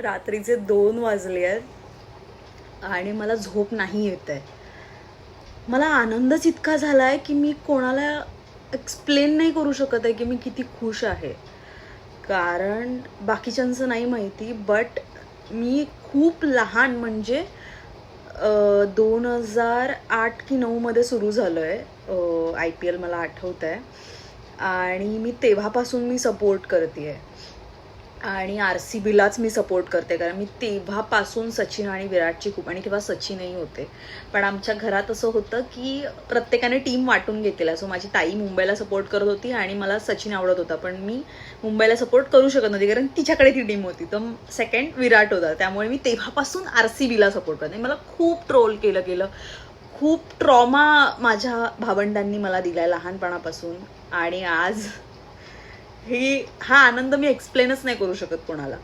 रात्रीचे 2 वाजले आहेत आणि मला झोप नाही येत आहे. मला आनंदच इतका झाला आहे की मी कोणाला एक्सप्लेन नाही करू शकत आहे की मी किती खुश आहे. कारण बाकीच्यांचं नाही माहिती, बट मी खूप लहान म्हणजे 2008 की 9मध्ये सुरू झालं आहे IPL, मला आठवतं आहे. आणि मी तेव्हापासून मी सपोर्ट करते आहे आणि RCBलाच मी सपोर्ट करते, कारण मी तेव्हापासून सचिन आणि विराटची खूप, आणि तेव्हा सचिनही होते. पण आमच्या घरात असं होतं की प्रत्येकाने टीम वाटून घेतलेला. सो माझी ताई मुंबईला सपोर्ट करत होती आणि मला सचिन आवडत होता, पण मी मुंबईला सपोर्ट करू शकत नव्हती कारण तिच्याकडे ती टीम होती. तर सेकंड विराट होता, त्यामुळे मी तेव्हापासून RCBला सपोर्ट करते. मला खूप ट्रोल केलं, खूप ट्रॉमा माझ्या भावंडांनी मला दिलाय लहानपणापासून. आणि आज हा आनंद मी एक्सप्लेनच नाही करू शकत कोणाला.